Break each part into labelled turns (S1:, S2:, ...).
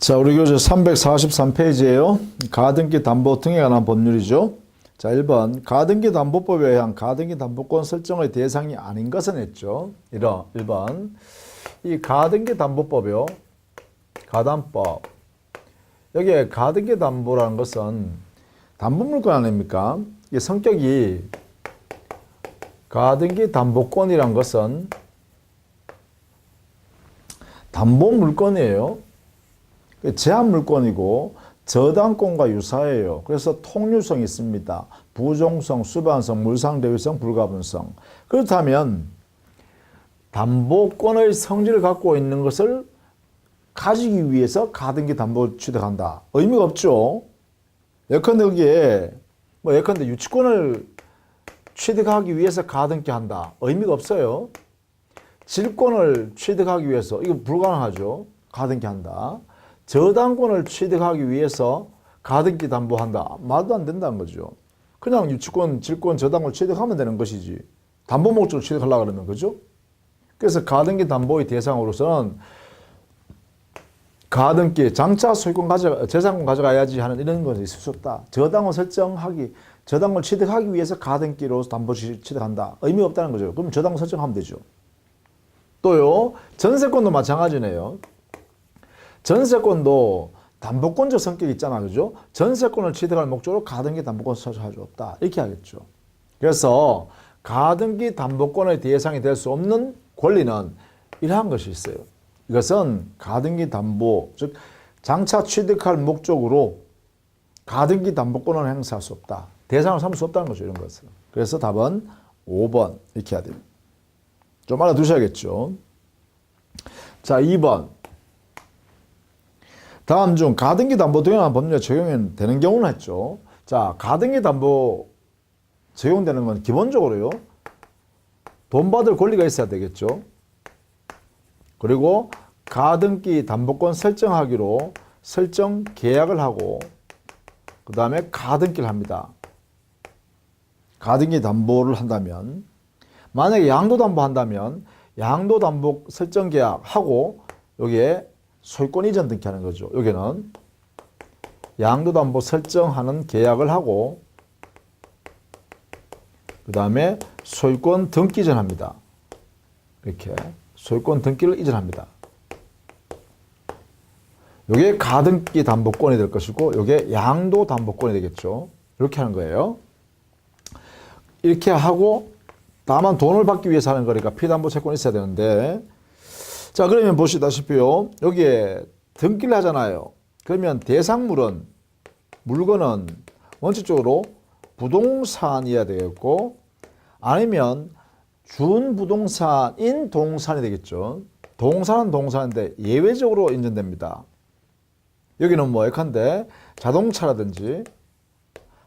S1: 자, 우리 교재 343페이지에요. 가등기 담보 등에 관한 법률이죠. 자, 1번. 가등기 담보법에 의한 가등기 담보권 설정의 대상이 아닌 것은 했죠. 1번. 이 가등기 담보법이요. 가담법. 여기에 가등기 담보라는 것은 담보물권 아닙니까? 이 성격이 가등기 담보권이란 것은 담보물권이에요. 제한물권이고 저당권과 유사해요. 그래서 통유성이 있습니다. 부종성, 수반성, 물상대위성, 불가분성. 그렇다면 담보권의 성질을 갖고 있는 것을 가지기 위해서 가등기 담보를 취득한다. 의미가 없죠. 예컨대 여기에 예컨대 유치권을 취득하기 위해서 가등기 한다. 의미가 없어요. 질권을 취득하기 위해서 이거 불가능하죠. 가등기 한다. 저당권을 취득하기 위해서 가등기 담보한다. 말도 안 된다는 거죠. 그냥 유치권, 질권, 저당권을 취득하면 되는 것이지. 담보 목적으로 취득하려고 그러면 그죠? 그래서 가등기 담보의 대상으로서는 가등기, 장차 소유권 재산권 가져가야지 하는 이런 것이 있을 수 없다. 저당권 설정하기, 저당권을 취득하기 위해서 가등기로 담보 취득한다. 의미가 없다는 거죠. 그럼 저당권 설정하면 되죠. 또요, 전세권도 마찬가지네요. 전세권도 담보권적 성격이 있잖아, 그죠? 전세권을 취득할 목적으로 가등기 담보권 설정할 수 없다. 이렇게 하겠죠. 그래서 가등기 담보권의 대상이 될 수 없는 권리는 이러한 것이 있어요. 이것은 가등기 담보, 즉 장차 취득할 목적으로 가등기 담보권을 행사할 수 없다. 대상을 삼을 수 없다는 거죠, 이런 것은. 그래서 답은 5번 이렇게 해야 됩니다. 좀 알아두셔야겠죠. 자, 2번. 다음 중 가등기 담보 등에 관한 법률에 적용이 되는 경우는 했죠. 자, 가등기 담보 적용되는 건 기본적으로요. 돈 받을 권리가 있어야 되겠죠. 그리고 가등기 담보권 설정하기로 설정 계약을 하고 그 다음에 가등기를 합니다. 가등기 담보를 한다면 만약에 양도담보 한다면 양도담보 설정 계약하고 여기에 소유권 이전 등기하는 거죠. 여기는 양도담보 설정하는 계약을 하고 그 다음에 소유권 등기 이전합니다. 이렇게 소유권 등기를 이전합니다. 이게 가등기 담보권이 될 것이고 이게 양도담보권이 되겠죠. 이렇게 하는 거예요. 이렇게 하고 다만 돈을 받기 위해서 하는 거니까 피담보 채권이 있어야 되는데 자, 그러면 보시다시피요. 여기에 등기를 하잖아요. 그러면 대상물은, 물건은 원칙적으로 부동산이어야 되겠고 아니면 준부동산인 동산이 되겠죠. 동산은 동산인데 예외적으로 인정됩니다. 여기는 예컨대 자동차라든지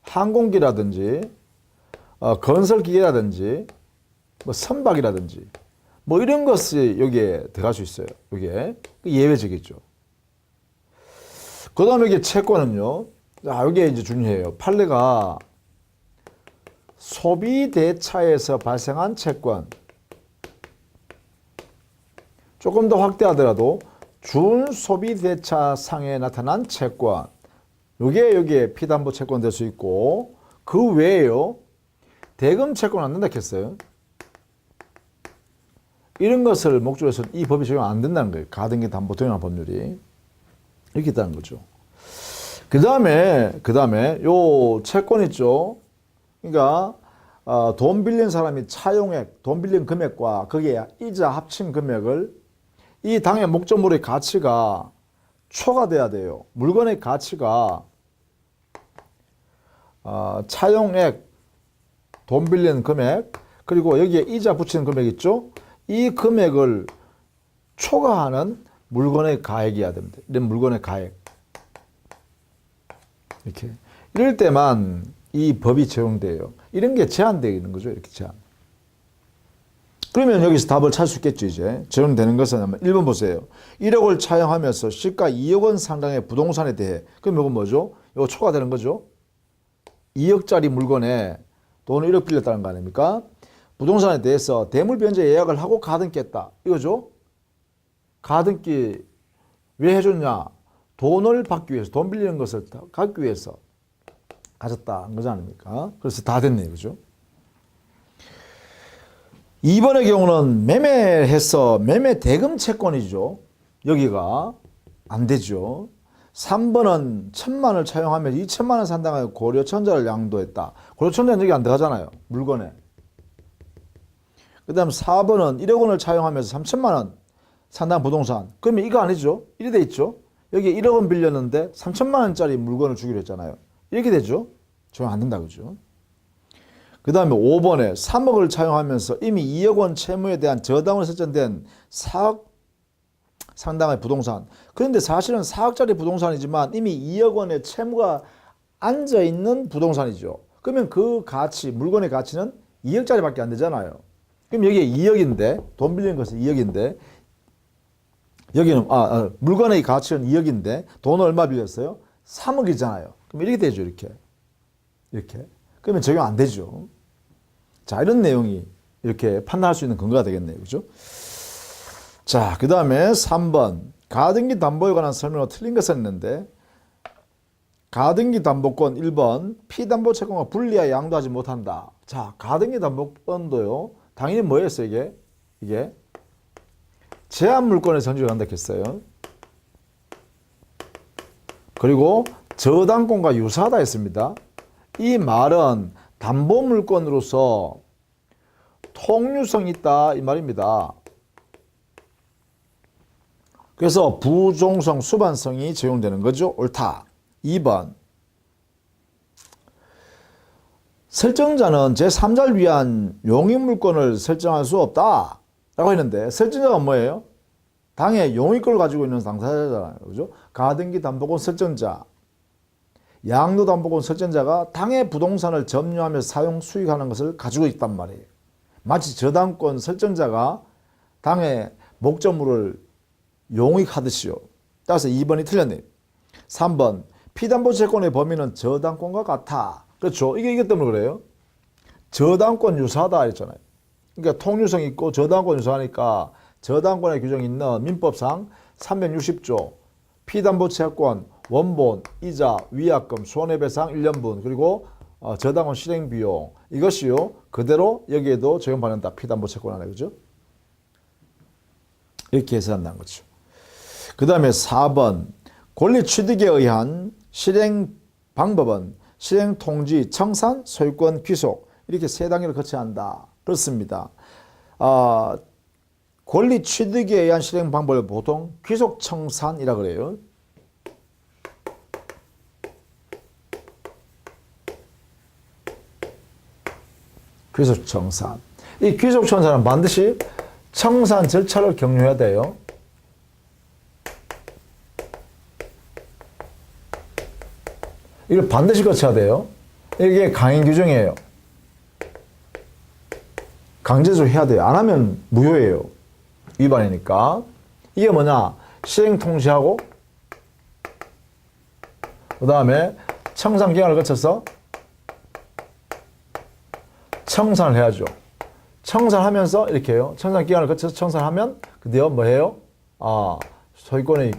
S1: 항공기라든지 건설기계라든지 선박이라든지 이런 것이 여기에 들어갈 수 있어요. 이게 예외적이죠. 그 다음에 이게 채권은요. 이게 이제 중요해요. 판례가 소비대차에서 발생한 채권. 조금 더 확대하더라도 준소비대차 상에 나타난 채권. 이게 여기에 피담보 채권 될 수 있고 그 외에요. 대금 채권 안 된다 했어요. 이런 것을 목적으로 해서 이 법이 적용 안 된다는 거예요. 가등기 담보 등의 법률이. 이렇게 있다는 거죠. 그 다음에 요 채권 있죠. 그러니까, 돈 빌린 사람이 차용액, 돈 빌린 금액과 거기에 이자 합친 금액을 이 당의 목적물의 가치가 초과돼야 돼요. 물건의 가치가, 차용액, 돈 빌린 금액, 그리고 여기에 이자 붙이는 금액 있죠. 이 금액을 초과하는 물건의 가액이어야 됩니다. 이런 물건의 가액. 이렇게. 이럴 때만 이 법이 적용돼요. 이런 게 제한되어 있는 거죠. 이렇게 제한. 그러면 여기서 답을 찾을 수 있겠죠, 이제. 적용되는 것은 1번 보세요. 1억을 차용하면서 시가 2억 원 상당의 부동산에 대해. 그럼 이건 뭐죠? 이거 초과되는 거죠. 2억짜리 물건에 돈을 1억 빌렸다는 거 아닙니까? 부동산에 대해서 대물변제 예약을 하고 가등기 했다. 이거죠. 가등기 왜 해줬냐? 돈을 받기 위해서, 돈 빌리는 것을 갖기 위해서 가졌다 그러지 않습니까? 그래서 다 됐네요. 그죠? 2번의 경우는 매매해서 매매 대금 채권이죠. 여기가 안 되죠. 3번은 1,000만을 차용하며 2,000만원 상당의 고려천자를 양도했다. 고려천자는 여기 안 들어가잖아요. 물건에. 그 다음 4번은 1억 원을 차용하면서 3,000만원 상당 부동산. 그러면 이거 아니죠? 이래 돼 있죠? 여기 1억 원 빌렸는데 3,000만원짜리 물건을 주기로 했잖아요. 이렇게 되죠? 저는 안 된다. 그죠? 그 다음에 5번에 3억을 차용하면서 이미 2억 원 채무에 대한 저당으로 설정된 4억 상당의 부동산. 그런데 사실은 4억짜리 부동산이지만 이미 2억 원의 채무가 앉아있는 부동산이죠. 그러면 그 가치, 물건의 가치는 2억짜리밖에 안 되잖아요. 그럼 여기에 2억인데, 돈 빌린 것은 2억인데, 여기는, 물건의 가치는 2억인데, 돈을 얼마 빌렸어요? 3억이잖아요. 그럼 이렇게 되죠, 이렇게. 이렇게. 그러면 적용 안 되죠. 자, 이런 내용이 이렇게 판단할 수 있는 근거가 되겠네요. 그죠? 자, 그 다음에 3번. 가등기 담보에 관한 설명으로 틀린 것은 있는데, 가등기 담보권 1번, 피담보 채권과 분리하여 양도하지 못한다. 자, 가등기 담보권도요, 당연히 뭐였어요, 이게? 이게 제한 물건에 전지를 한다 했어요. 그리고 저당권과 유사하다 했습니다. 이 말은 담보 물건으로서 통유성이 있다 이 말입니다. 그래서 부종성, 수반성이 적용되는 거죠. 옳다. 2번. 설정자는 제3자를 위한 용익물권을 설정할 수 없다 라고 했는데, 설정자가 뭐예요? 당의 용익권을 가지고 있는 당사자잖아요. 그죠? 가등기 담보권 설정자, 양도담보권 설정자가 당의 부동산을 점유하며 사용 수익하는 것을 가지고 있단 말이에요. 마치 저당권 설정자가 당의 목적물을 용익하듯이요. 따라서 2번이 틀렸네요. 3번. 피담보 채권의 범위는 저당권과 같아. 그렇죠. 이게 이것 때문에 그래요. 저당권 유사하다 했잖아요. 그러니까 통유성 있고 저당권 유사하니까 저당권의 규정이 있는 민법상 360조 피담보 채권, 원본, 이자, 위약금, 손해배상 1년분, 그리고 저당권 실행비용, 이것이요 그대로 여기에도 적용받는다. 피담보 채권 안에. 그죠? 이렇게 해석한다는 거죠. 그 다음에 4번. 권리 취득에 의한 실행 방법은 실행 통지, 청산, 소유권 귀속, 이렇게 세 단계를 거쳐야 한다. 그렇습니다. 권리 취득에 의한 실행 방법을 보통 귀속 청산이라 그래요. 귀속 청산. 이 귀속 청산은 반드시 청산 절차를 경유해야 돼요. 이걸 반드시 거쳐야 돼요. 이게 강행 규정이에요. 강제적으로 해야 돼요. 안 하면 무효예요. 위반이니까. 이게 뭐냐? 실행 통지하고 그 다음에 청산 기간을 거쳐서 청산을 해야죠. 청산하면서 이렇게 해요. 청산 기간을 거쳐서 청산하면 그대요 뭐 해요? 소유권이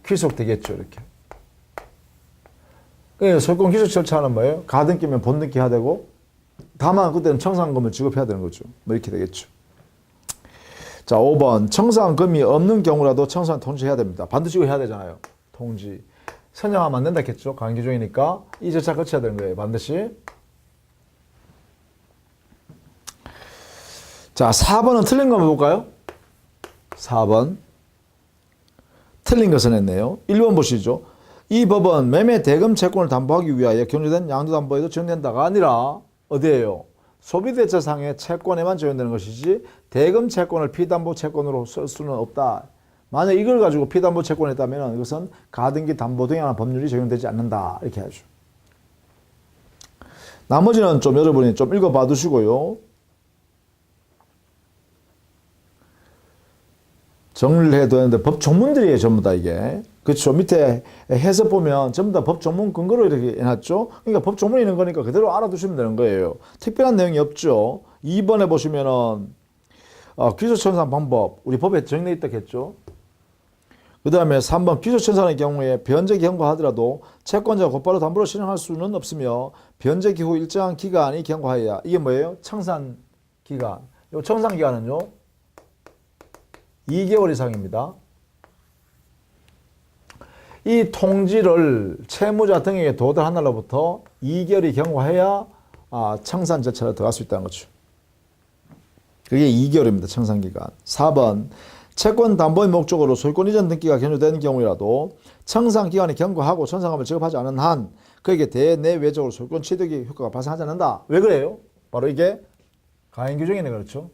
S1: 귀속되겠죠. 이렇게. 소유권 귀속 절차는 뭐예요? 가등기면 본등기 해야 되고, 다만 그때는 청산금을 지급해야 되는 거죠. 뭐 이렇게 되겠죠. 자, 5번. 청산금이 없는 경우라도 청산 통지해야 됩니다. 반드시 이거 해야 되잖아요. 통지. 선정하면 안 된다 했죠. 강기종이니까 이 절차 거쳐야 되는 거예요. 반드시. 자, 4번은 틀린 거 한번 볼까요? 4번. 틀린 것은 했네요. 1번 보시죠. 이 법은 매매 대금 채권을 담보하기 위하여 경조된 양도담보에도 적용된다가 아니라 어디에요? 소비대차상의 채권에만 적용되는 것이지 대금 채권을 피담보 채권으로 쓸 수는 없다. 만약 이걸 가지고 피담보 채권을 했다면 이것은 가등기 담보 등에 관한 법률이 적용되지 않는다. 이렇게 하죠. 나머지는 좀 여러분이 좀 읽어봐 두시고요. 정리를 해둬야 되는데 법 조문들이에요. 전부 다 이게. 그렇죠. 밑에 해서 보면 전부 다 법 조문 근거로 이렇게 해놨죠. 그러니까 법 조문이 있는 거니까 그대로 알아두시면 되는 거예요. 특별한 내용이 없죠. 2번에 보시면은 귀속청산 방법 우리 법에 정리되어 있다 했죠. 그 다음에 3번 귀속청산의 경우에 변제 경고하더라도 채권자가 곧바로 담보를 실행할 수는 없으며 변제기 후 일정한 기간이 경고하여야 이게 뭐예요? 청산 기간. 이 청산 기간은요 2개월 이상입니다. 이 통지를 채무자 등에게 도달한 날로부터 2개월이 경과해야 청산 절차로 들어갈 수 있다는 거죠. 그게 2개월입니다. 청산 기간. 4번 채권 담보의 목적으로 소유권 이전 등기가 견조되는 경우라도 청산 기간이 경과하고 청산금을 지급하지 않은 한 그에게 대내외적으로 소유권 취득의 효과가 발생하지 않는다. 왜 그래요? 바로 이게 강행 규정이네. 그렇죠?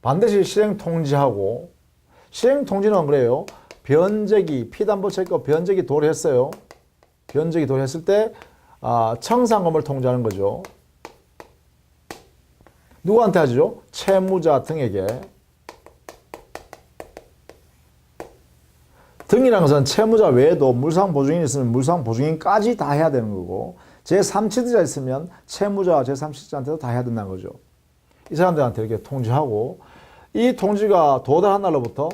S1: 반드시 실행 통지하고 실행 통지는 그래요. 변제기 피담보 채권 변제기 도래했어요. 변제기 도래했을 때 청산금을 통지하는 거죠. 누구한테 하죠? 채무자 등에게. 등이라는 것은 채무자 외에도 물상보증인이 있으면 물상보증인까지 다 해야 되는 거고 제3취득자 있으면 채무자 제3취득자한테도 다 해야 된다는 거죠. 이 사람들한테 이렇게 통지하고 이 통지가 도달한 날로부터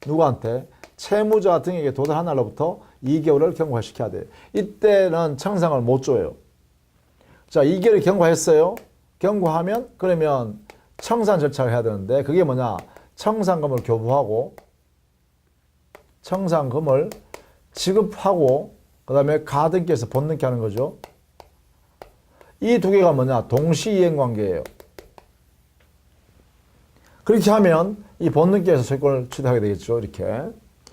S1: 누구한테? 채무자 등에게 도달한 날로부터 2개월을 경과시켜야 돼요. 이때는 청산을 못 줘요. 자, 2개월이 경과했어요. 경과하면 그러면 청산 절차를 해야 되는데 그게 뭐냐? 청산금을 교부하고 청산금을 지급하고 그 다음에 가등기에서 본등기 하는 거죠. 이 두 개가 뭐냐? 동시이행관계예요. 그렇게 하면 이 본등기에서 소유권을 취득하게 되겠죠. 이렇게.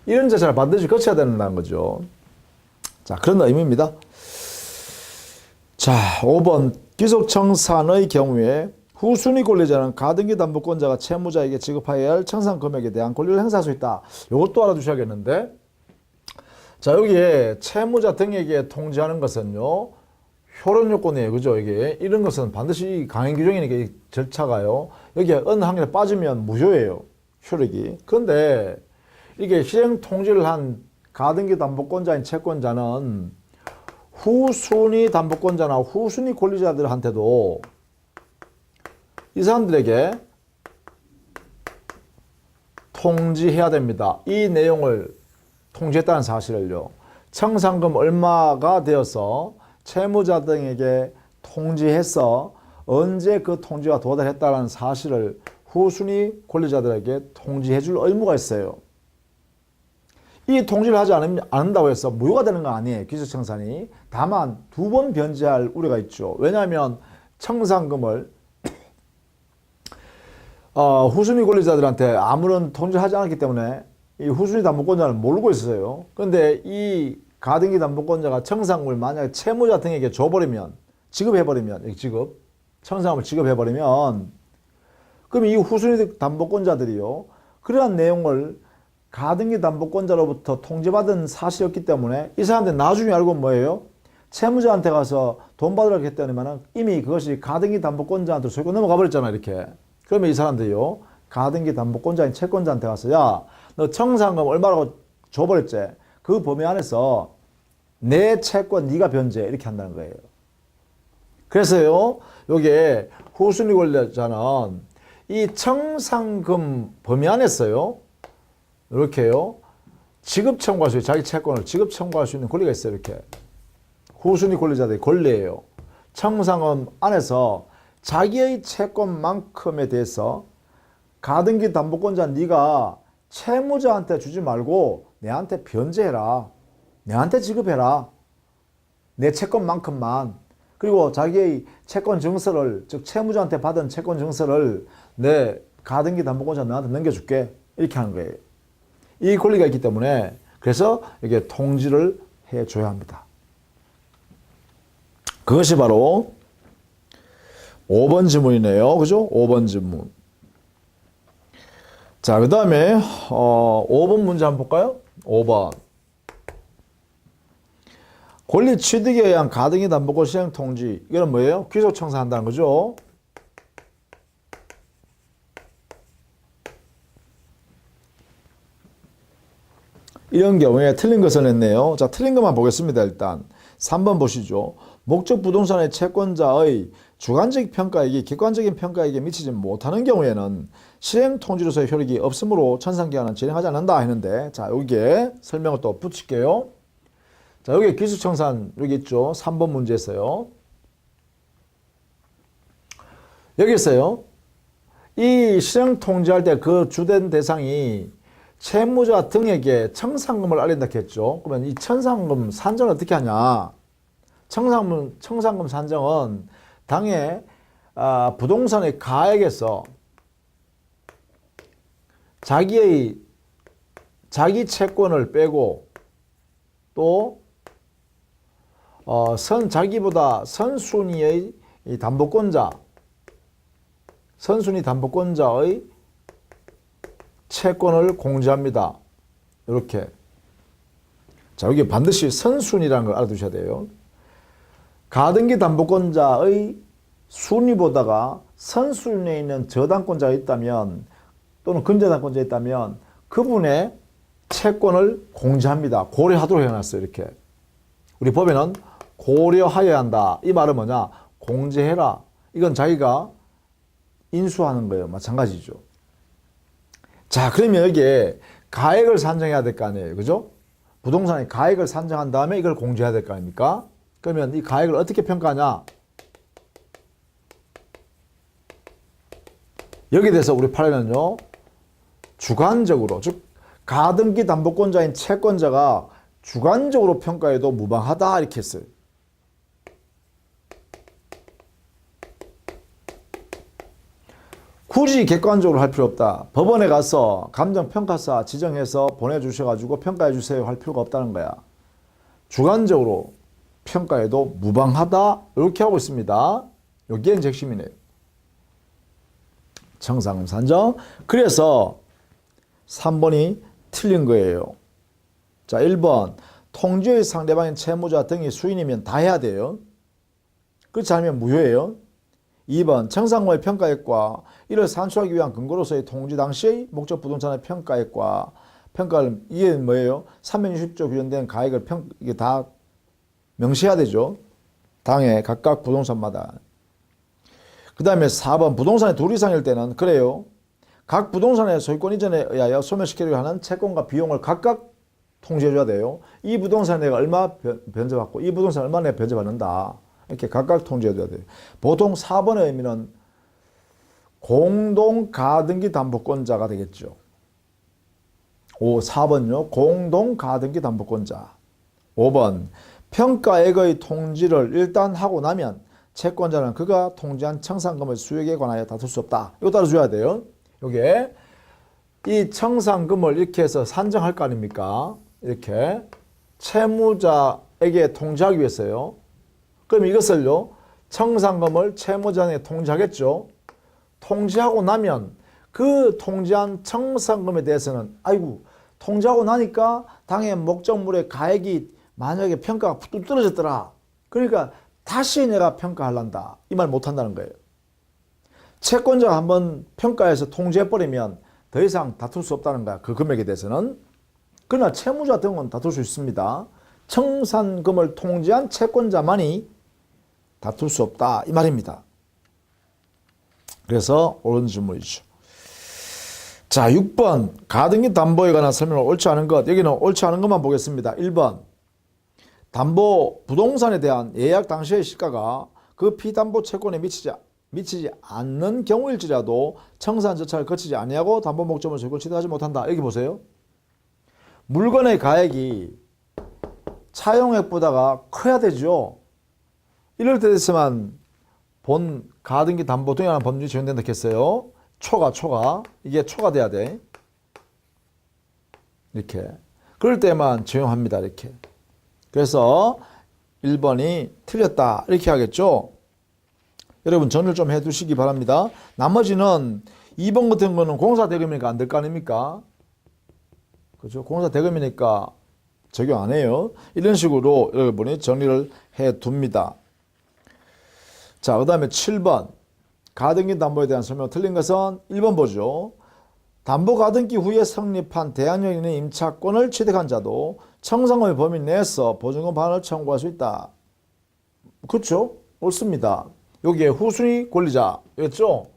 S1: 이런 절차를 반드시 거쳐야 된다는 거죠. 자, 그런 의미입니다. 자, 5번 귀속청산의 경우에 후순위 권리자는 가등기 담보권자가 채무자에게 지급하여야 할 청산 금액에 대한 권리를 행사할 수 있다. 이것도 알아두셔야겠는데 자, 여기에 채무자 등에게 통지하는 것은요 효론 요건이에요. 그죠? 이게 이런 것은 반드시 강행 규정이니까 이 절차가요. 여기에 어느 한 개를 빠지면 무효예요. 효력이. 그런데 이게 실행 통지를 한 가등기 담보권자인 채권자는 후순위 담보권자나 후순위 권리자들한테도 이 사람들에게 통지해야 됩니다. 이 내용을 통지했다는 사실을요. 청산금 얼마가 되어서 채무자 등에게 통지해서 언제 그 통지가 도달했다는 사실을 후순위 권리자들에게 통지해 줄 의무가 있어요. 이 통지를 하지 않는다고 해서 무효가 되는 거 아니에요. 귀속청산이. 다만 2번 변제할 우려가 있죠. 왜냐하면 청산금을 후순위 권리자들한테 아무런 통지를 하지 않았기 때문에 이 후순위 담보권자는 모르고 있어요. 그런데 이 가등기 담보권자가 청산금을 만약에 채무자 등에게 줘버리면 지급해버리면 청산금을 지급해버리면 그럼 이 후순위 담보권자들이요 그러한 내용을 가등기 담보권자로부터 통지받은 사실이었기 때문에 이 사람들 나중에 알고 뭐예요? 채무자한테 가서 돈 받으라고 했더니만 이미 그것이 가등기 담보권자한테 소유권 넘어가 버렸잖아. 이렇게. 그러면 이 사람들이요 가등기 담보권자인 채권자한테 가서 야, 너 청산금 얼마라고 줘버렸지? 그 범위 안에서 내 채권 네가 변제 이렇게 한다는 거예요. 그래서요 요게 후순위 권리자는 이 청산금 범위 안에서요 이렇게요 지급 청구할 수 있어요. 자기 채권을 지급 청구할 수 있는 권리가 있어요. 이렇게 후순위 권리자들의 권리예요. 청산금 안에서 자기의 채권만큼에 대해서 가등기 담보권자 네가 채무자한테 주지 말고 내한테 변제해라. 내한테 지급해라. 내 채권만큼만. 그리고 자기의 채권 증서를 즉 채무자한테 받은 채권 증서를 내 가등기 담보권자 너한테 넘겨줄게. 이렇게 하는 거예요. 이 권리가 있기 때문에 그래서 이게 통지를 해줘야 합니다. 그것이 바로 5번 지문이네요. 그죠? 5번 지문. 자, 그 다음에 5번 문제 한번 볼까요? 5번. 권리 취득에 의한 가등기 담보권 시행 통지. 이거는 뭐예요? 귀속청산한다는 거죠. 이런 경우에 틀린 것을 냈네요. 자, 틀린 것만 보겠습니다. 일단 3번 보시죠. 목적 부동산의 채권자의 주관적 평가액이 객관적인 평가액에 미치지 못하는 경우에는 실행 통지로서의 효력이 없으므로 천상기한은 진행하지 않는다 했는데, 자, 여기에 설명을 또 붙일게요. 자, 여기 기술청산 여기 있죠. 3번 문제에서요. 여기 있어요. 이 실행 통지할 때 그 주된 대상이 채무자 등에게 청산금을 알린다 했죠. 그러면 이 청산금 산정을 어떻게 하냐? 청산금 산정은 당해 부동산의 가액에서 자기 채권을 빼고 또 자기보다 선순위의 선순위 담보권자의 채권을 공제합니다. 이렇게. 자, 여기 반드시 선순위라는 걸 알아두셔야 돼요. 가등기 담보권자의 순위보다가 선순위에 있는 저당권자가 있다면 또는 근저당권자가 있다면 그분의 채권을 공제합니다. 고려하도록 해놨어요. 이렇게. 우리 법에는 고려하여야 한다. 이 말은 뭐냐? 공제해라. 이건 자기가 인수하는 거예요. 마찬가지죠. 자, 그러면 여기에 가액을 산정해야 될 거 아니에요. 그죠? 부동산의 가액을 산정한 다음에 이걸 공제해야 될 거 아닙니까? 그러면 이 가액을 어떻게 평가하냐? 여기에 대해서 우리 판례는요, 주관적으로, 즉 가등기 담보권자인 채권자가 주관적으로 평가해도 무방하다 이렇게 했어요. 굳이 객관적으로 할 필요 없다. 법원에 가서 감정평가사 지정해서 보내주셔가지고 평가해 주세요 할 필요가 없다는 거야. 주관적으로 평가해도 무방하다 이렇게 하고 있습니다. 여기에 이제 핵심이네요. 청산금 산정. 그래서 3번이 틀린 거예요. 자, 1번 통지의 상대방인 채무자 등이 수인이면 다 해야 돼요. 그렇지 않으면 무효예요. 2번 청산금의 평가액과 이를 산출하기 위한 근거로서의 통지 당시의 목적 부동산의 평가액과 평가를, 이게 뭐예요? 360조 규정된 가액을 이게 다 명시해야 되죠. 당해 각각 부동산마다. 그 다음에 4번 부동산이 둘 이상일 때는 그래요. 각 부동산의 소유권 이전에 의하여 소멸시키려고 하는 채권과 비용을 각각 통지해줘야 돼요. 이 부동산에 내가 얼마 변제받고 이 부동산에 얼마 내가 변제받는다. 이렇게 각각 통지해줘야 돼요. 보통 4번의 의미는 공동 가등기 담보권자가 되겠죠. 4번요. 공동 가등기 담보권자. 5번 평가액의 통지를 일단 하고 나면 채권자는 그가 통지한 청산금의 수익에 관하여 다툴 수 없다. 이거 따라줘야 돼요. 요게 이 청산금을 이렇게 해서 산정할 거 아닙니까? 이렇게 채무자에게 통지하기 위해서요. 그럼 이것을요, 청산금을 채무자에게 통지하겠죠. 통지하고 나면 그 통지한 청산금에 대해서는 아이고 통지하고 나니까 당해 목적물의 가액이 만약에 평가가 뚝 떨어졌더라. 그러니까 다시 내가 평가하란다. 이 말 못한다는 거예요. 채권자가 한번 평가해서 통지해버리면 더 이상 다툴 수 없다는 거야. 그 금액에 대해서는. 그러나 채무자 등은 다툴 수 있습니다. 청산금을 통지한 채권자만이 다툴 수 없다. 이 말입니다. 그래서 옳은 질문이죠. 자, 6번 가등기 담보에 관한 설명을 옳지 않은 것. 여기는 옳지 않은 것만 보겠습니다. 1번 담보 부동산에 대한 예약 당시의 시가가 그 피담보 채권에 미치지 않는 경우일지라도 청산 절차를 거치지 아니하고 담보 목적을 소유권 취득하지 못한다. 여기 보세요. 물건의 가액이 차용액보다가 커야 되죠. 이럴 때 됐으면 본 가등기 담보 등에 관한 법률이 적용된다 했어요. 초가 이게 초가 돼야 돼. 이렇게 그럴 때만 적용합니다. 이렇게. 그래서 1번이 틀렸다 이렇게 하겠죠. 여러분 정리를 좀 해두시기 바랍니다. 나머지는 2번 같은 거는 공사대금이니까 안 될 거 아닙니까? 그렇죠? 공사대금이니까 적용 안 해요. 이런 식으로 여러분이 정리를 해둡니다. 자, 그 다음에 7번 가등기 담보에 대한 설명 틀린 것은 1번 보죠. 담보 가등기 후에 성립한 대항력 있는 임차권을 취득한 자도 청산금의 범위 내에서 보증금 반환을 청구할 수 있다. 그렇죠? 옳습니다. 여기에 후순위 권리자였죠?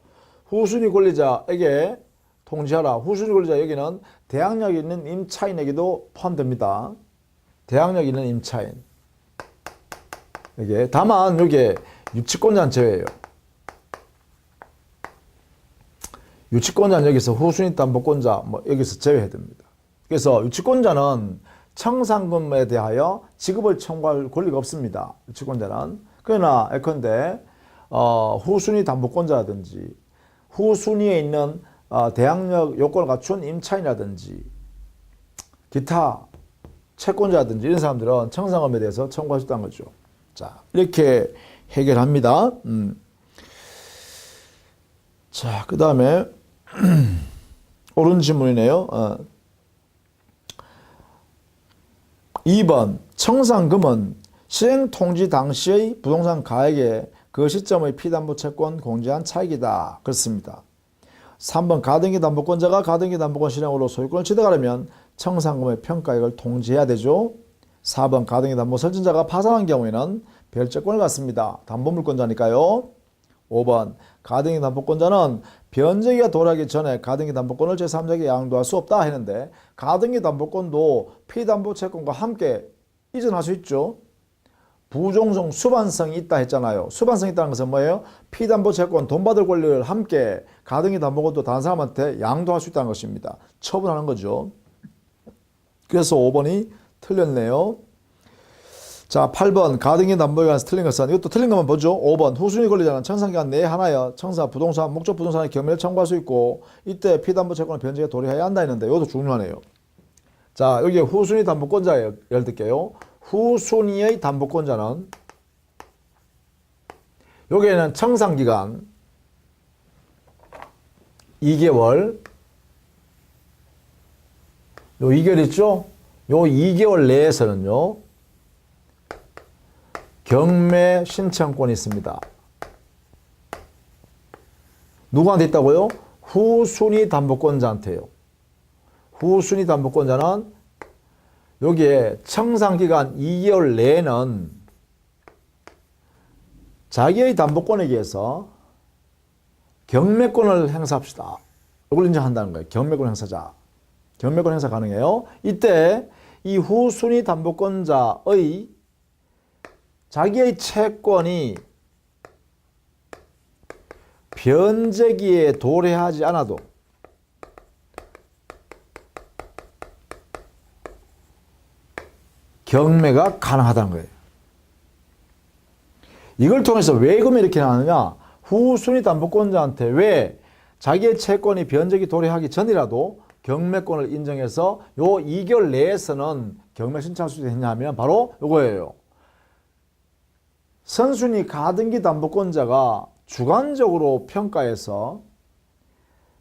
S1: 후순위 권리자에게 통지하라. 후순위 권리자 여기는 대항력 있는 임차인에게도 포함됩니다. 대항력 있는 임차인. 이게 다만 여기에 유치권자는 제외예요. 유치권자는 여기서 후순위 담보권자 뭐 여기서 제외해야 됩니다. 그래서 유치권자는 청산금에 대하여 지급을 청구할 권리가 없습니다. 유치권자는. 그러나 예컨대 후순위 담보권자라든지 후순위에 있는 대항력 요건을 갖춘 임차인이라든지 기타 채권자라든지 이런 사람들은 청산금에 대해서 청구할 수 있다는 거죠. 자, 이렇게 해결합니다. 자, 그 다음에 옳은 질문이네요. 2번 청산금은 시행통지 당시의 부동산 가액에 그 시점의 피담보 채권 공제한 차익이다. 그렇습니다. 3번 가등기 담보권자가 가등기 담보권 실행으로 소유권을 취득하려면 청산금의 평가액을 통지해야 되죠. 4번 가등기 담보 설정자가 파산한 경우에는 별채권을 갖습니다. 담보물권자니까요. 5번 가등기 담보권자는 변제기가 도래하기 전에 가등기 담보권을 제3자에게 양도할 수 없다 했는데 가등기 담보권도 피담보 채권과 함께 이전할 수 있죠. 부종성 수반성이 있다 했잖아요. 수반성이 있다는 것은 뭐예요? 피담보 채권 돈 받을 권리를 함께 가등기 담보권도 다른 사람한테 양도할 수 있다는 것입니다. 처분하는 거죠. 그래서 5번이 틀렸네요. 자, 8번 가등기 담보에 관해서 틀린 것은 이것도 틀린 것만 보죠. 5번 후순위 권리자는 청산기간 내에 하나여 청사 부동산 목적 부동산의 경매를 청구할 수 있고 이때 피담보 채권을 변제에 도래해야 한다 했는데 이것도 중요하네요. 자, 여기 후순위 담보권자예요. 예를 들게요. 후순위의 담보권자는 여기에는 청산기간 2개월 요 2개월 있죠? 요 2개월 내에서는요 경매 신청권이 있습니다. 누구한테 있다고요? 후순위 담보권자한테요. 후순위 담보권자는 여기에 청산기간 2개월 내에는 자기의 담보권에 의해서 경매권을 행사합시다. 이걸 인정한다는 거예요. 경매권 행사자. 경매권 행사 가능해요. 이때 이 후순위 담보권자의 자기의 채권이 변제기에 도래하지 않아도 경매가 가능하다는 거예요. 이걸 통해서 왜 그러면 이렇게 나누냐? 후순위 담보권자한테 왜 자기의 채권이 변제기 도래하기 전이라도 경매권을 인정해서 요 2개월 내에서는 경매 신청할 수 있느냐면 바로 요거예요. 선순위 가등기 담보권자가 주관적으로 평가해서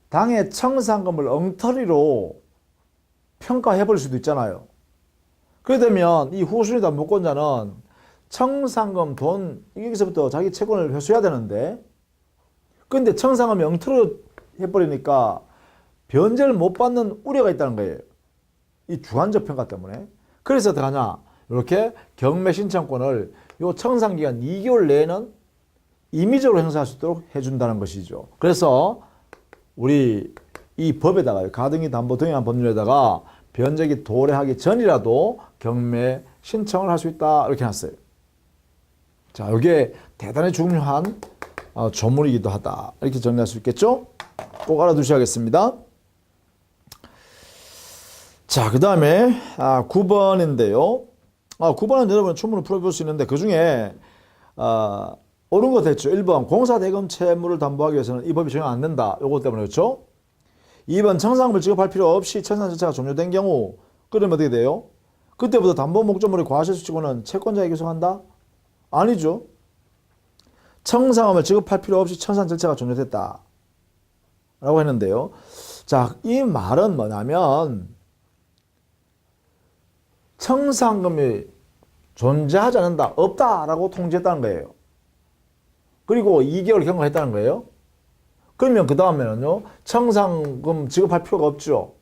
S1: 당의 청산금을 엉터리로 평가해버릴 수도 있잖아요. 그렇게 되면 이 후순위 담보권자는 청산금 돈 여기서부터 자기 채권을 회수해야 되는데 근데 청산금이 엉터리로 해버리니까 변제를 못 받는 우려가 있다는 거예요. 이 주관적 평가 때문에. 그래서 어떡하냐? 이렇게 경매 신청권을 요 청산기간 2개월 내에는 임의적으로 행사할 수 있도록 해준다는 것이죠. 그래서 우리 이 법에다가 가등기 담보 등의 법률에다가 변제기 도래하기 전이라도 경매 신청을 할 수 있다 이렇게 해놨어요. 자, 이게 대단히 중요한 조문이기도 하다 이렇게 정리할 수 있겠죠? 꼭 알아두셔야겠습니다. 자, 그 다음에 9번인데요. 9번은 여러분 충분히 풀어볼 수 있는데 그 중에 옳은 것 했죠. 1번 공사대금 채무를 담보하기 위해서는 이 법이 적용 안 된다. 요거 때문에 그렇죠. 2번 청산금을 지급할 필요 없이 청산 절차가 종료된 경우 그러면 어떻게 돼요? 그때부터 담보 목적물의 과실수치고는 채권자에게 소환한다? 아니죠. 청산금을 지급할 필요 없이 청산 절차가 종료됐다 라고 했는데요. 자, 이 말은 뭐냐면 청산금이 존재하지 않는다, 없다라고 통지했다는 거예요. 그리고 2개월 경과했다는 거예요. 그러면 그 다음에는요, 청산금 지급할 필요가 없죠.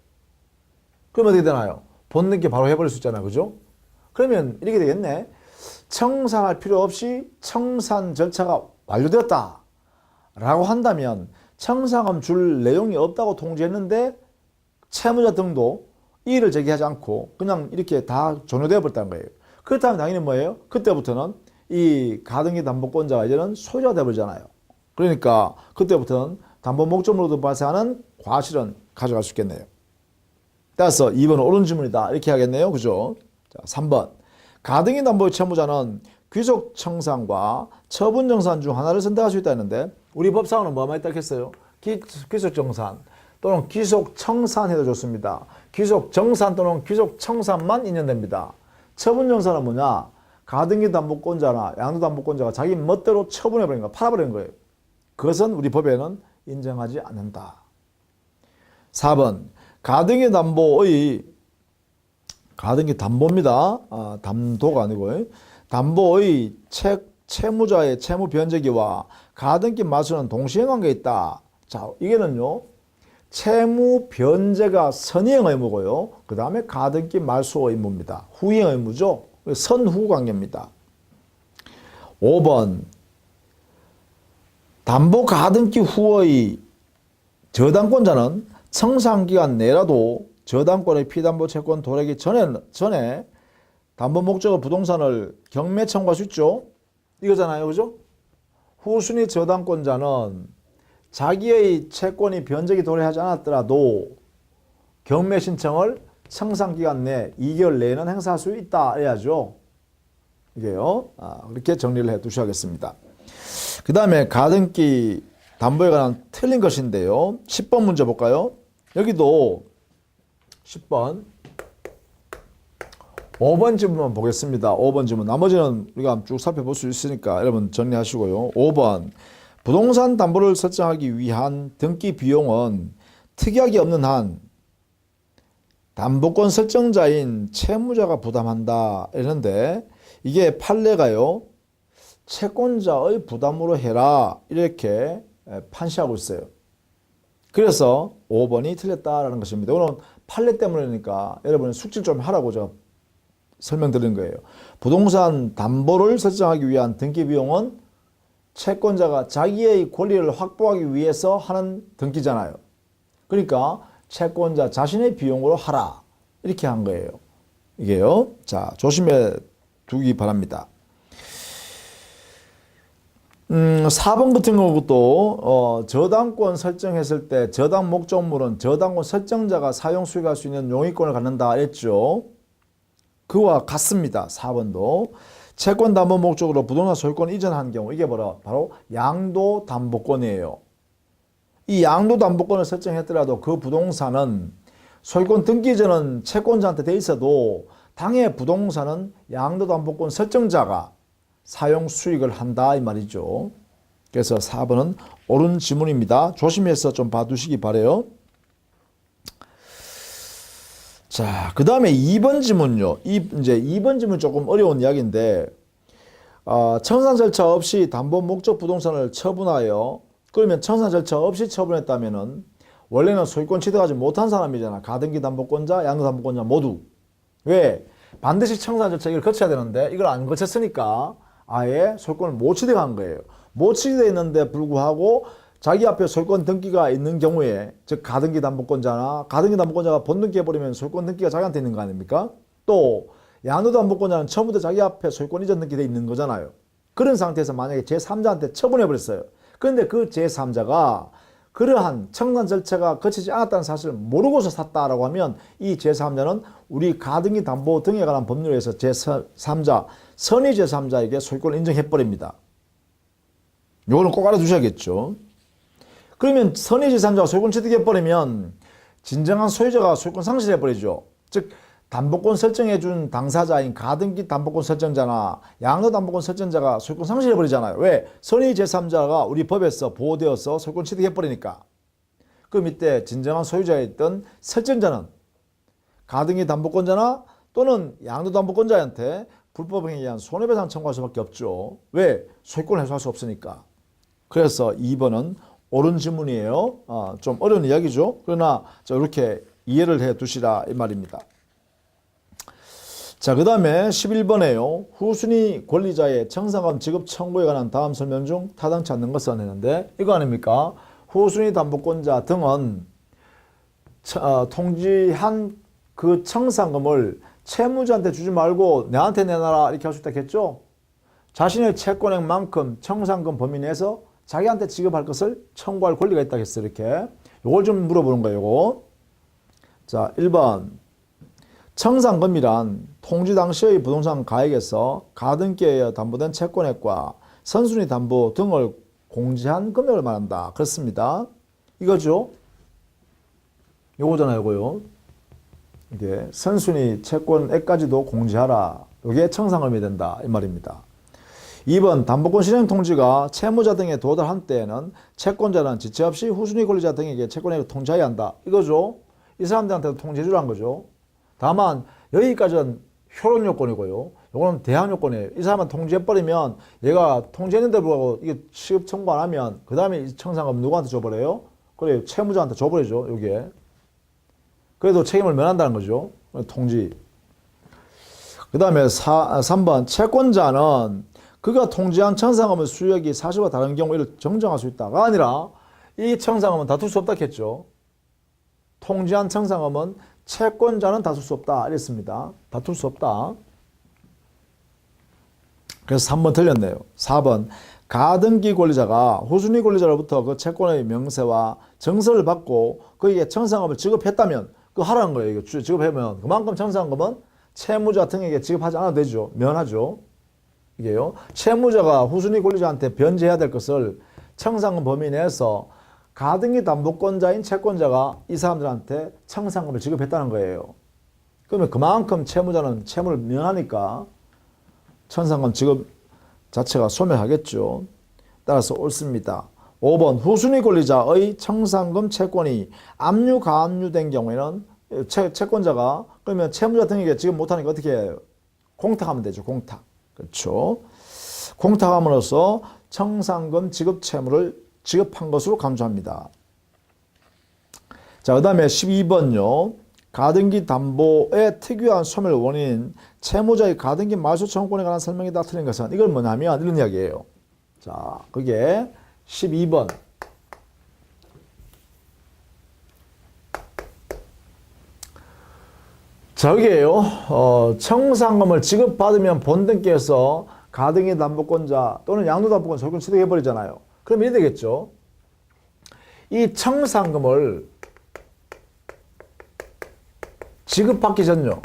S1: 그러면 어떻게 되나요? 본능게 바로 해버릴 수 있잖아요. 그죠? 그러면 이렇게 되겠네. 청산할 필요 없이 청산 절차가 완료되었다 라고 한다면 청산금 줄 내용이 없다고 통지했는데 채무자 등도 이의를 제기하지 않고 그냥 이렇게 다 종료되어 버렸다는 거예요. 그렇다면 당연히 뭐예요? 그때부터는 이 가등기 담보권자가 이제는 소유자가 되어버리잖아요. 그러니까 그때부터는 담보 목적물로도 발생하는 과실은 가져갈 수 있겠네요. 따라서 2번은 옳은 질문이다 이렇게 하겠네요. 그죠? 자, 3번 가등기 담보의 채무자는 귀속 청산과 처분 정산 중 하나를 선택할 수 있다 했는데 우리 법상으로는 뭐만 있다 했어요? 귀속 정산 또는 귀속 청산해도 좋습니다. 귀속 정산 또는 귀속 청산만 인정됩니다. 처분 정산은 뭐냐? 가등기 담보권자나 양도 담보권자가 자기 멋대로 처분해버린 거, 팔아버린 거예요. 그것은 우리 법에는 인정하지 않는다. 4번 가등기 담보입니다. 담도가 아니고 담보의 채무자의 채무 변제기와 가등기 말소는 동시행 관계에 있다. 자, 이게는요. 채무 변제가 선이행 의무고요. 그 다음에 가등기 말소 의무입니다. 후이행 의무죠. 선후 관계입니다. 5번 담보 가등기 후의 저당권자는 청산기간 내라도 저당권의 피담보 채권 도래하기 전에 담보 목적의 부동산을 경매 청구할 수 있죠. 이거잖아요. 그죠? 후순위 저당권자는 자기의 채권이 변제기 도래하지 않았더라도 경매 신청을 청산기간 내 2개월 내에는 행사할 수 있다 해야죠. 이게요. 그렇게 정리를 해 두셔야겠습니다. 그 다음에 가등기 담보에 관한 틀린 것인데요. 10번 문제 볼까요? 여기도 10번 5번 지문만 보겠습니다. 5번 지문. 나머지는 우리가 쭉 살펴볼 수 있으니까 여러분 정리하시고요. 5번 부동산 담보를 설정하기 위한 등기 비용은 특약이 없는 한 담보권 설정자인 채무자가 부담한다 이러는데 이게 판례가요. 채권자의 부담으로 해라 이렇게 판시하고 있어요. 그래서 5번이 틀렸다라는 것입니다. 오늘 판례 때문이니까 여러분 숙지를 좀 하라고 제가 설명드린 거예요. 부동산 담보를 설정하기 위한 등기 비용은 채권자가 자기의 권리를 확보하기 위해서 하는 등기잖아요. 그러니까 채권자 자신의 비용으로 하라 이렇게 한 거예요. 이게요. 자, 조심해 두기 바랍니다. 4번 같은 경우도 저당권 설정했을 때 저당 목적물은 저당권 설정자가 사용 수익할 수 있는 용의권을 갖는다 했죠. 그와 같습니다. 4번도 채권 담보 목적으로 부동산 소유권 이전한 경우 이게 바로 양도 담보권이에요. 이 양도 담보권을 설정했더라도 그 부동산은 소유권 등기 이전은 채권자한테 돼 있어도 당해 부동산은 양도 담보권 설정자가 사용 수익을 한다 이 말이죠. 그래서 4번은 옳은 지문입니다. 조심해서 좀 봐두시기 바래요. 자, 그 다음에 2번 지문요. 이제 2번 지문 조금 어려운 이야기인데, 청산 절차 없이 담보 목적 부동산을 처분하여, 그러면 청산 절차 없이 처분했다면은, 원래는 소유권 취득하지 못한 사람이잖아. 가등기 담보권자, 양도 담보권자 모두. 왜? 반드시 청산 절차를 거쳐야 되는데, 이걸 안 거쳤으니까, 아예 소유권을 못 취득한 거예요. 못 취득되어 있는데 불구하고, 자기 앞에 소유권 등기가 있는 경우에 즉 가등기 담보권자나 가등기 담보권자가 본등기해버리면 소유권 등기가 자기한테 있는 거 아닙니까? 또 양도 담보권자는 처음부터 자기 앞에 소유권 이전 등기돼 있는 거잖아요. 그런 상태에서 만약에 제3자한테 처분해버렸어요. 그런데 그 제3자가 그러한 청산 절차가 거치지 않았다는 사실을 모르고서 샀다라고 하면 이 제3자는 우리 가등기 담보 등에 관한 법률에 의해서 제3자, 선의 제3자에게 소유권을 인정해버립니다. 요거는 꼭 알아두셔야겠죠. 그러면 선의 제3자가 소유권 취득해버리면 진정한 소유자가 소유권 상실해버리죠. 즉 담보권 설정해준 당사자인 가등기 담보권 설정자나 양도 담보권 설정자가 소유권 상실해버리잖아요. 왜? 선의 제3자가 우리 법에서 보호되어서 소유권 취득해버리니까. 그럼 이때 진정한 소유자였던 설정자는 가등기 담보권자나 또는 양도 담보권자한테 불법행위에 의한 손해배상 청구할 수밖에 없죠. 왜? 소유권을 해소할 수 없으니까. 그래서 2번은 옳은 질문이에요. 좀 어려운 이야기죠. 그러나 이렇게 이해를 해 두시라 이 말입니다. 자, 그 다음에 11번에요. 후순위 권리자의 청산금 지급 청구에 관한 다음 설명 중 타당치 않는 것은 했는데 이거 아닙니까? 후순위 담보권자 등은 통지한 그 청산금을 채무자한테 주지 말고 내한테 내놔라 이렇게 할 수 있다겠죠? 자신의 채권액만큼 청산금 범위 내에서 자기한테 지급할 것을 청구할 권리가 있다겠어 이렇게. 요걸 좀 물어보는 거예요. 요거. 자, 1번. 청산금이란 통지 당시의 부동산 가액에서 가등기에 의해 담보된 채권액과 선순위 담보 등을 공제한 금액을 말한다. 그렇습니다. 이거죠. 요거잖아요. 요거요. 이게 선순위 채권액까지도 공제하라. 이게 청산금이 된다. 이 말입니다. 2번 담보권 실행 통지가 채무자 등에 도달한 때에는 채권자는 지체 없이 후순위 권리자 등에게 채권액을 통지해야 한다. 이거죠. 이 사람들한테도 통지해주라는 거죠. 다만 여기까지는 효력 요건이고요. 이거는 대항 요건이에요. 이 사람은 통지해버리면 얘가 통지했는데 불구하고 이게 취급 청구 안 하면 그 다음에 이 청산금 누구한테 줘버려요? 그래요. 채무자한테 줘버리죠. 여기에. 그래도 책임을 면한다는 거죠. 통지. 그 다음에 3번 채권자는 그가 통지한 청산금의 수역이 사실과 다른 경우 이를 정정할 수 있다가 아니라 이 청산금은 다툴 수 없다 했죠. 통지한 청산금은 채권자는 다툴 수 없다 이랬습니다. 다툴 수 없다. 그래서 3번 틀렸네요. 4번 가등기 권리자가 후순위 권리자로부터 그 채권의 명세와 정서를 받고 그에게 청산금을 지급했다면 그거 하라는 거예요. 이거 지급하면 그만큼 청산금은 채무자 등에게 지급하지 않아도 되죠. 면하죠. 이게요. 채무자가 후순위 권리자한테 변제해야 될 것을 청산금 범위 내에서 가등기 담보권자인 채권자가 이 사람들한테 청산금을 지급했다는 거예요. 그러면 그만큼 채무자는 채무를 면하니까 청산금 지급 자체가 소멸하겠죠. 따라서 옳습니다. 5번 후순위 권리자의 청산금 채권이 압류, 가압류된 경우에는 채권자가 그러면 채무자 등에게 지급 못하니까 어떻게 해요? 공탁하면 되죠. 공탁. 그렇죠. 공탁함으로써 청산금 지급 채무를 지급한 것으로 간주합니다. 자, 그 다음에 12번요. 가등기 담보의 특유한 소멸 원인인 채무자의 가등기 말소 청구권에 관한 설명이다 틀린 것은 이걸 뭐냐면 이런 이야기예요. 자, 그게 12번. 저기에요. 청산금을 지급받으면 본등기에서 가등기 담보권자 또는 양도담보권 소유권 취득해버리잖아요. 그럼 이래 되겠죠. 이 청산금을 지급받기 전요.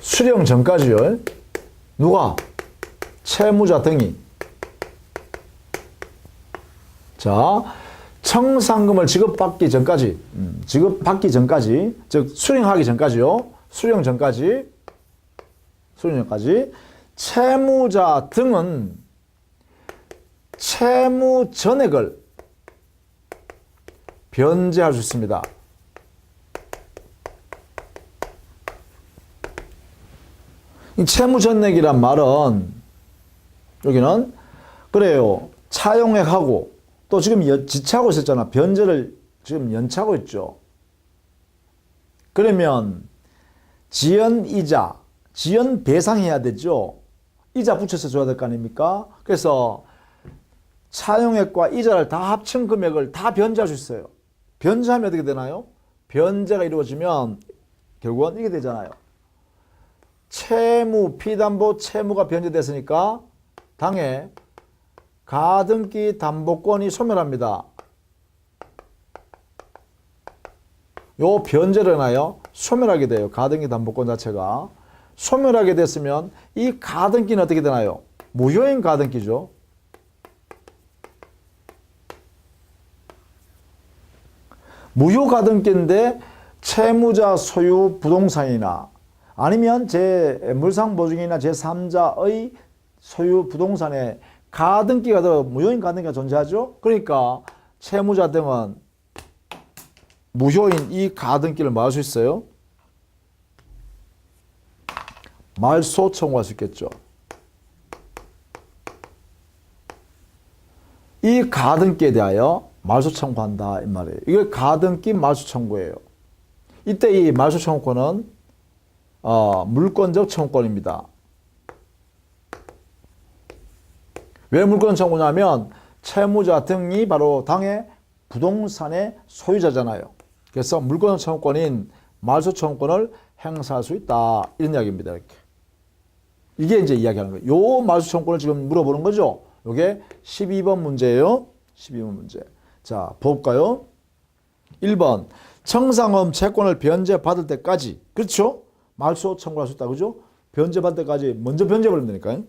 S1: 수령 전까지요. 누가? 채무자 등이. 자, 청산금을 지급받기 전까지, 즉 수령하기 전까지요. 수령 전까지 채무자 등은 채무 전액을 변제할 수 있습니다. 이 채무 전액이란 말은 여기는 그래요. 차용액하고 또 지금 지체하고 있었잖아. 변제를 지금 연체하고 있죠. 그러면 지연이자, 지연 배상해야 되죠. 이자 붙여서 줘야 될 거 아닙니까? 그래서 차용액과 이자를 다 합친 금액을 다 변제할 수 있어요. 변제하면 어떻게 되나요? 변제가 이루어지면 결국은 이게 되잖아요. 채무, 피담보 채무가 변제됐으니까 당해 가등기 담보권이 소멸합니다. 요 변제를 하나요? 소멸하게 돼요. 가등기 담보권 자체가. 소멸하게 됐으면 이 가등기는 어떻게 되나요? 무효인 가등기죠. 무효 가등기인데 채무자 소유 부동산이나 아니면 물상보증이나 제3자의 소유 부동산에 가등기가 더 무효인 가등기가 존재하죠. 그러니까 채무자 등은 무효인 이 가등기를 뭐 할 수 있어요? 말소 청구할 수 있겠죠. 이 가등기에 대하여 말소 청구한다 이 말이에요. 이게 가등기 말소 청구예요. 이때 이 말소 청구권은 물권적 청구권입니다. 왜 물권 청구냐면 채무자 등이 바로 당의 부동산의 소유자잖아요. 그래서 물권 청구권인 말소 청구권을 행사할 수 있다 이런 이야기입니다. 이렇게. 이게 이제 이야기하는 거예요. 요 말소 청구권을 지금 물어보는 거죠. 요게 12번 문제예요. 12번 문제. 자, 볼까요? 1번. 청산금 채권을 변제받을 때까지. 그렇죠? 말소 청구할 수 있다. 그죠? 변제받을 때까지 먼저 변제해버리면 되니까요.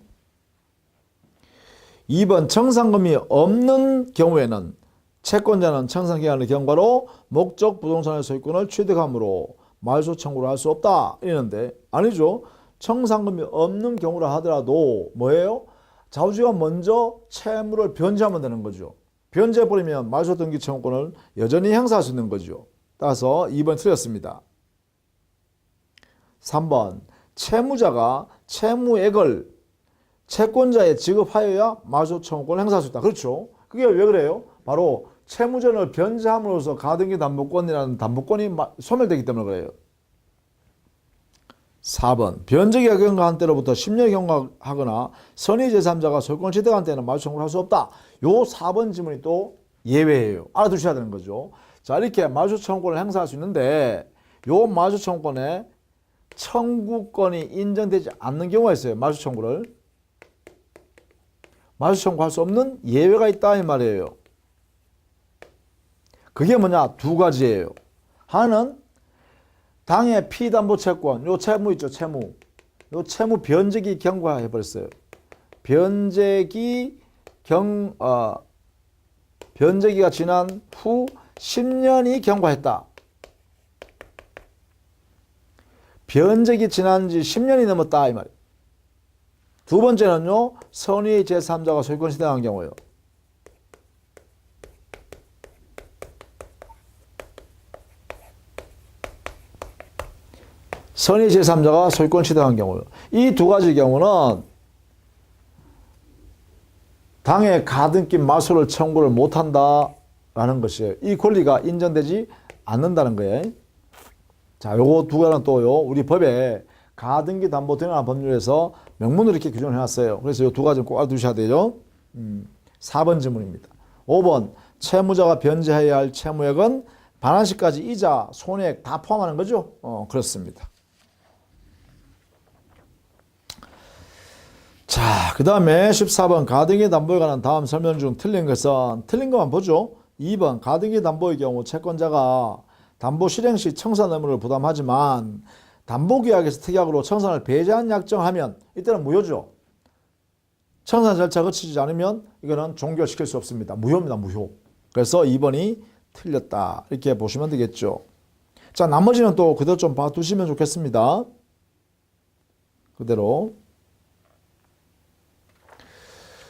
S1: 2번. 청산금이 없는 경우에는 채권자는 청산기간의 경과로 목적 부동산의 소유권을 취득함으로 말소 청구를 할 수 없다. 이러는데 아니죠. 청산금이 없는 경우라 하더라도 뭐예요? 자우지가 먼저 채무를 변제하면 되는 거죠. 변제해버리면 말소 등기 청구권을 여전히 행사할 수 있는 거죠. 따라서 2번 틀렸습니다. 3번. 채무자가 채무액을 채권자에 지급하여야 말소 청구권을 행사할 수 있다. 그렇죠. 그게 왜 그래요? 바로 채무전을 변제함으로써 가등기 담보권이라는 담보권이 소멸되기 때문에 그래요. 4번. 변제기가 경과한 때로부터 10년이 경과하거나 선의 제3자가 소유권을 취득한 때는 말소 청구를 할 수 없다. 요 4번 지문이 또 예외예요. 알아두셔야 되는 거죠. 자, 이렇게 말소 청구권을 행사할 수 있는데 요 말소 청구권에 청구권이 인정되지 않는 경우가 있어요. 말소 청구를. 말소 청구할 수 없는 예외가 있다 이 말이에요. 그게 뭐냐? 두 가지예요. 하나는 당의 피담보채권, 요 채무 있죠, 채무. 요 채무 변제기 경과해버렸어요. 변제기가 지난 후 10년이 경과했다. 변제기 지난 지 10년이 넘었다 이 말이에요. 두 번째는요, 선의 제3자가 소유권 취득한 경우예요. 선의 제3자가 소유권 취득한 경우요. 이 두 가지 경우는 당의 가등기 말소를 청구를 못한다라는 것이에요. 이 권리가 인정되지 않는다는 거예요. 자, 요거 두 가지는 또요, 우리 법에 가등기 담보 등이라는 법률에서 명문으로 이렇게 규정을 해놨어요. 그래서 이 두 가지는 꼭 알아두셔야 되죠. 4번 질문입니다. 5번. 채무자가 변제해야 할 채무액은 반환시까지 이자, 손해액 다 포함하는 거죠? 그렇습니다. 자, 그 다음에 14번 가등기 담보에 관한 다음 설명 중 틀린 것은 틀린 것만 보죠. 2번 가등기 담보의 경우 채권자가 담보 실행 시 청산 의무를 부담하지만 담보계약에서 특약으로 청산을 배제한 약정을 하면 이때는 무효죠. 청산 절차 거치지 않으면 이거는 종결시킬 수 없습니다. 무효입니다. 무효. 그래서 2번이 틀렸다. 이렇게 보시면 되겠죠. 자, 나머지는 또 그대로 좀 봐두시면 좋겠습니다. 그대로.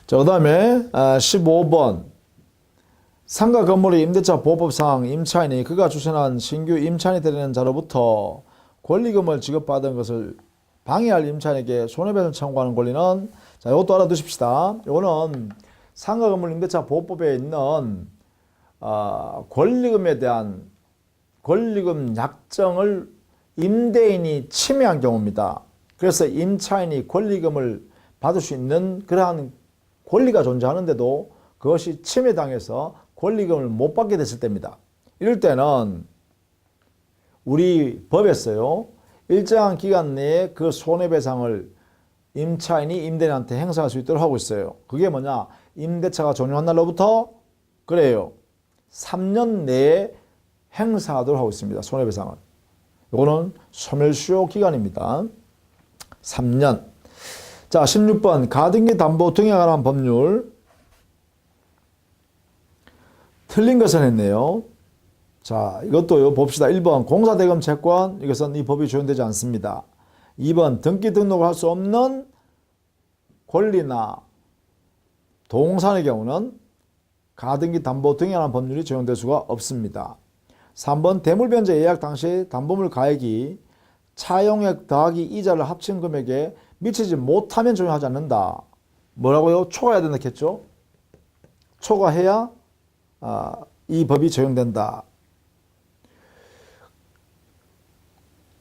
S1: 자, 그 다음에 15번. 상가 건물의 임대차 보호법상 임차인이 그가 추천한 신규 임차인이 되는 자로부터 권리금을 지급받은 것을 방해할 임차인에게 손해배상 청구하는 권리는, 자, 이것도 알아두십시다. 이거는 상가 건물 임대차 보호법에 있는 권리금에 대한 권리금 약정을 임대인이 침해한 경우입니다. 그래서 임차인이 권리금을 받을 수 있는 그러한 권리가 존재하는데도 그것이 침해당해서 권리금을 못 받게 됐을 때입니다. 이럴 때는 우리 법에서요, 일정한 기간 내에 그 손해배상을 임차인이 임대인한테 행사할 수 있도록 하고 있어요. 그게 뭐냐? 임대차가 종료한 날로부터 그래요, 3년 내에 행사하도록 하고 있습니다. 손해배상을. 이거는 소멸시효 기간입니다. 3년. 자, 16번 가등기 담보 등에 관한 법률. 틀린 것은 했네요. 자, 이것도 봅시다. 1번 공사대금 채권, 이것은 이 법이 적용되지 않습니다. 2번 등기 등록을 할 수 없는 권리나 동산의 경우는 가등기 담보 등에 관한 법률이 적용될 수가 없습니다. 3번 대물변제 예약 당시 담보물 가액이 차용액 더하기 이자를 합친 금액에 미치지 못하면 적용하지 않는다. 뭐라고요? 초과해야 된다 했죠? 초과해야 이 법이 적용된다.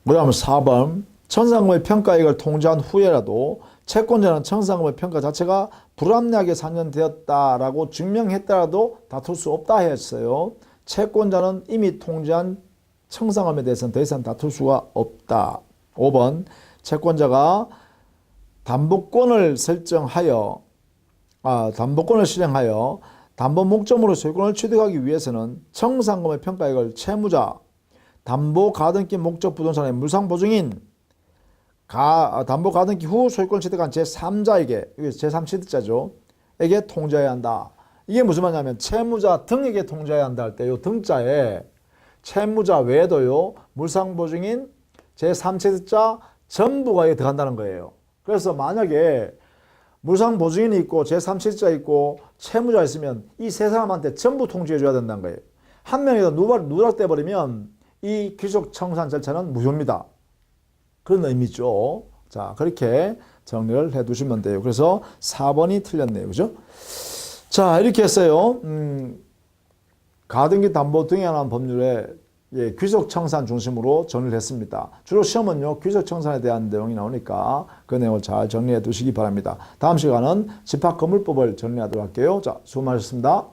S1: 뭐냐면 4번 청산금의 평가액을 통지한 후에라도 채권자는 청산금의 평가 자체가 불합리하게 산정되었다라고 증명했더라도 다툴 수 없다 했어요. 채권자는 이미 통지한 청산금에 대해서는 더 이상 다툴 수가 없다. 5번 채권자가 담보권을 담보권을 실행하여 담보 목적으로 소유권을 취득하기 위해서는 청산금의 평가액을 채무자, 담보 가등기 목적 부동산의 물상보증인, 담보 가등기 후 소유권을 취득한 제3자에게, 이게 제3취득자죠. 에게 통지해야 한다. 이게 무슨 말이냐면 채무자 등에게 통지해야 한다 할 때 요 등자에 채무자 외에도요, 물상보증인, 제3취득자 전부가 여기 들어간다는 거예요. 그래서 만약에 물상보증인이 있고 제3취득자 있고 채무자 있으면 이 세 사람한테 전부 통지해 줘야 된다는 거예요. 한 명이라도 누락돼 버리면 이 귀속청산 절차는 무효입니다. 그런 의미죠. 자, 그렇게 정리를 해 두시면 돼요. 그래서 4번이 틀렸네요. 그죠? 자, 이렇게 했어요. 가등기 담보 등에 관한 법률에 귀속청산 중심으로 정리를 했습니다. 주로 시험은요, 귀속청산에 대한 내용이 나오니까 그 내용을 잘 정리해 두시기 바랍니다. 다음 시간은 집합건물법을 정리하도록 할게요. 자, 수고 많으셨습니다.